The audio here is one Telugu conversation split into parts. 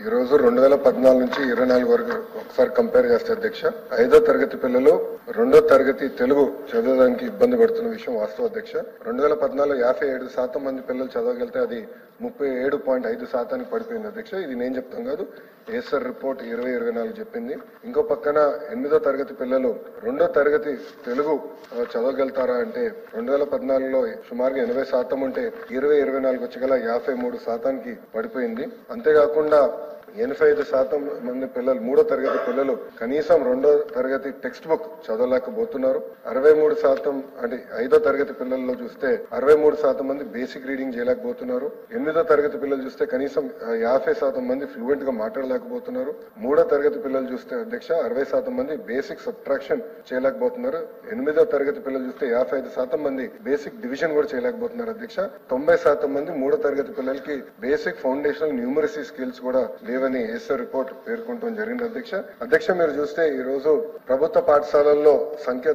ఈ రోజు 2014 నుంచి 24 వరకు ఒకసారి కంపేర్ చేస్తే అధ్యక్ష 5వ తరగతి పిల్లలు 2వ తరగతి తెలుగు చదవడానికి ఇబ్బంది పడుతున్న విషయం వాస్తవ అధ్యక్ష. 2014 57% మంది పిల్లలు చదవగలితే అది 37.5% పడిపోయింది అధ్యక్ష. ఇది నేను చెప్తాం కాదు, ఏసర్ రిపోర్ట్ 2024 చెప్పింది. ఇంకో పక్కన 8వ తరగతి పిల్లలు 2వ తరగతి తెలుగు చదవగలుగుతారా అంటే 2014లో సుమారుగా 80% ఉంటే 2024 వచ్చగల 53%కి పడిపోయింది. అంతేకాకుండా 85% మంది పిల్లలు 3వ తరగతి పిల్లలు కనీసం 2వ తరగతి టెక్స్ట్ బుక్ చదవలేకపోతున్నారు. 63% అంటే 5వ తరగతి పిల్లల్లో చూస్తే 63% మంది బేసిక్ రీడింగ్ చేయలేకపోతున్నారు. 8వ తరగతి పిల్లలు చూస్తే కనీసం 50% మంది ఫ్లూయెంట్ గా మాట్లాడలేకపోతున్నారు. 3వ తరగతి పిల్లలు చూస్తే అధ్యక్ష 60% మంది బేసిక్ సబ్ట్రాక్షన్ చేయలేకపోతున్నారు. 8వ తరగతి పిల్లలు చూస్తే 55% మంది బేసిక్ డివిజన్ కూడా చేయలేకపోతున్నారు అధ్యక్ష. 90% మంది 3వ తరగతి పిల్లలకి బేసిక్ ఫౌండేషనల్ న్యూమరసీ స్కిల్స్ కూడా లేవని ఏసర్ రిపోర్ట్ పేర్కొనడం జరిగింది అధ్యక్ష. మీరు చూస్తే ఈ రోజు ప్రభుత్వ పాఠశాలల్లో సంఖ్య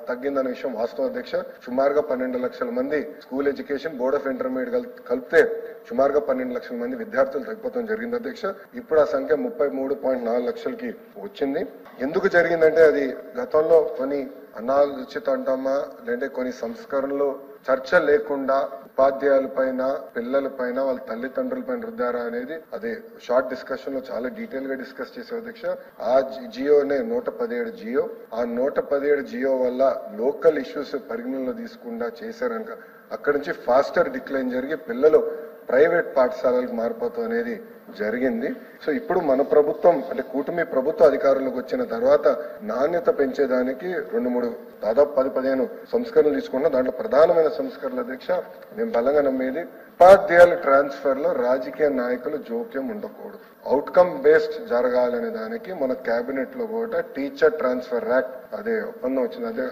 తగ్గిందనే విషయం వాస్తవం అధ్యక్ష. సుమారుగా 12 లక్షల మంది school education board of intermediate కలిపితే సుమారుగా 12 లక్షల మంది విద్యార్థులు తగ్గిపోవడం జరిగింది అధ్యక్ష. ఇప్పుడు ఆ సంఖ్య 33.4 లక్షలకి వచ్చింది. ఎందుకు జరిగిందంటే అది గతంలో కొన్ని అనాలోచిత అంటామా లేదంటే కొన్ని సంస్కరణలు చర్చ లేకుండా ఉపాధ్యాయుల పైన పిల్లల పైన వాళ్ళ తల్లిదండ్రుల పైన రుద్దారా అనేది అదే షార్ట్ డిస్కషన్ లో చాలా డీటెయిల్ గా డిస్కస్ చేసే అధ్యక్ష. ఆ జియోనే 117 జియో, ఆ 117 జియో వల్ల లోకల్ ఇష్యూస్ పరిగణనలో తీసుకుండా చేశారనుక అక్కడి నుంచి ఫాస్టర్ డిక్లైన్ జరిగి పిల్లలు ప్రైవేట్ పాఠశాలలకు మారిపోతాం అనేది జరిగింది. సో ఇప్పుడు మన ప్రభుత్వం అంటే కూటమి ప్రభుత్వ అధికారంలోకి వచ్చిన తర్వాత నాణ్యత పెంచేదానికి 2-3 దాదాపు 10-15 సంస్కరణలు తీసుకున్నాం. దాంట్లో ప్రధానమైన సంస్కరణలు అధ్యక్ష మేము బలంగా నమ్మేది ఉపాధ్యాయుల ట్రాన్స్ఫర్ లో రాజకీయ నాయకులు జోక్యం ఉండకూడదు, అవుట్కమ్ బేస్డ్ జరగాలనే దానికి మన కేబినెట్ లో కూడా టీచర్ ట్రాన్స్ఫర్ యాక్ట్ అదే ఒప్పందం వచ్చింది, అదే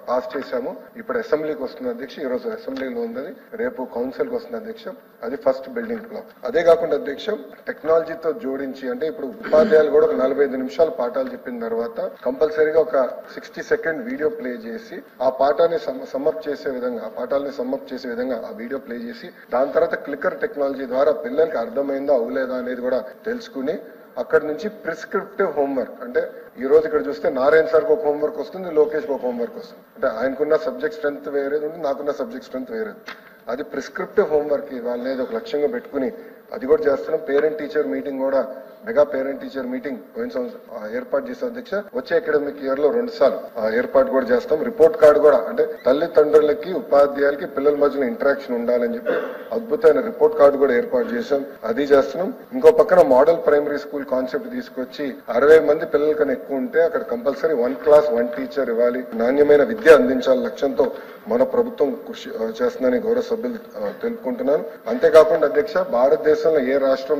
పాస్ చేశాము. ఇప్పుడు అసెంబ్లీకి వస్తుంది అధ్యక్ష. ఈ రోజు అసెంబ్లీలో ఉంది, రేపు కౌన్సిల్ కి వస్తుంది అధ్యక్ష. అది ఫస్ట్ బిల్డింగ్ బ్లాక్. అదే కాకుండా అధ్యక్ష టెక్నాలజీతో జోడించి అంటే ఇప్పుడు ఉపాధ్యాయులు కూడా ఒక 45 నిమిషాలు పాఠాలు చెప్పిన తర్వాత కంపల్సరీగా ఒక 60 సెకండ్ వీడియో ప్లే చేసి ఆ పాఠాన్ని సమ్మప్ చేసే విధంగా ఆ పాఠాలని సమ్మప్ చేసే విధంగా ఆ వీడియో ప్లే చేసి దాని తర్వాత క్లిక్కర్ టెక్నాలజీ ద్వారా పిల్లలకి అర్థమైందో అవలేదా అనేది కూడా తెలుసుకుని అక్కడ నుంచి ప్రిస్క్రిప్టివ్ హోంవర్క్ అంటే ఈ రోజు ఇక్కడ చూస్తే నారాయణ సార్కి ఒక హోంవర్క్ వస్తుంది, లోకేష్ ఒక హోంవర్క్ వస్తుంది. అంటే ఆయనకున్న సబ్జెక్ట్ స్ట్రెంత్ వేరేది ఉంటుంది, నాకున్న సబ్జెక్ట్ స్ట్రెంత్ వేరేది. అది ప్రిస్క్రిప్టివ్ హోంవర్క్ వాళ్ళనేది ఒక లక్ష్యంగా పెట్టుకుని అది కూడా చేస్తున్నాం. పేరెంట్ టీచర్ మీటింగ్ కూడా మెగా పేరెంట్ టీచర్ మీటింగ్ ఏర్పాటు చేస్తాం అధ్యక్ష. వచ్చే అకాడమిక్ ఇయర్ లో 2 సార్లు ఏర్పాటు కూడా చేస్తాం. రిపోర్ట్ కార్డు కూడా అంటే తల్లిదండ్రులకి ఉపాధ్యాయులకి పిల్లల మధ్యన ఇంటరాక్షన్ ఉండాలని చెప్పి అద్భుతమైన రిపోర్ట్ కార్డు కూడా ఏర్పాటు చేశాం, అది చేస్తున్నాం. ఇంకో పక్కన మోడల్ ప్రైమరీ స్కూల్ కాన్సెప్ట్ తీసుకొచ్చి 60 మంది పిల్లల కన్నా ఎక్కువ ఉంటే అక్కడ కంపల్సరీ 1 క్లాస్ 1 టీచర్ ఇవ్వాలి, నాణ్యమైన విద్య అందించాలి లక్ష్యంతో మన ప్రభుత్వం కృషి చేస్తుందని గౌరవ సభ్యులు తెలుపుకుంటున్నాను. అంతేకాకుండా అధ్యక్ష భారతదేశంలో ఏ రాష్ట్రం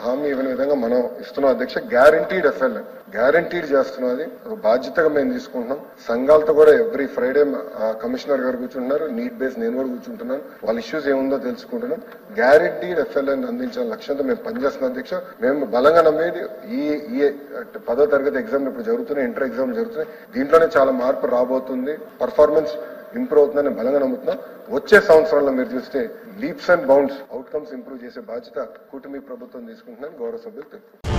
హామీ ఇవ్వని విధంగా మనం ఇస్తున్నాం అధ్యక్ష. గ్యారంటీడ్ ఎఫ్ఎల్ గ్యారంటీడ్ చేస్తున్నాం, అది బాధ్యతగా మేము తీసుకుంటున్నాం. సంఘాలతో కూడా ఎవ్రీ ఫ్రైడే కమిషనర్ గారు కూర్చుంటున్నారు, నీట్ బేస్ నేను కూడా కూర్చుంటున్నాను, వాళ్ళ ఇష్యూస్ ఏముందో తెలుసుకుంటున్నాం. గ్యారంటీడ్ ఎఫ్ఎల్ అందించాలని లక్ష్యంతో మేము పనిచేస్తున్నాం అధ్యక్ష. మేము బలంగా నమ్మేది ఈ 10వ తరగతి ఎగ్జామ్ ఇప్పుడు జరుగుతున్నాయి, ఇంటర్ ఎగ్జామ్ జరుగుతున్నాయి, దీంట్లోనే చాలా మార్పు రాబోతుంది, పర్ఫార్మెన్స్ ఇంప్రూవ్ అవుతుందని బలంగా నమ్ముతున్నాం. వచ్చే సంవత్సరంలో మీరు చూస్తే leaps and bounds outcomes improve చేసే బాధ్యత కూటమి ప్రభుత్వం తీసుకుంటుందని గౌరవ సభ్యులు తెలుపు.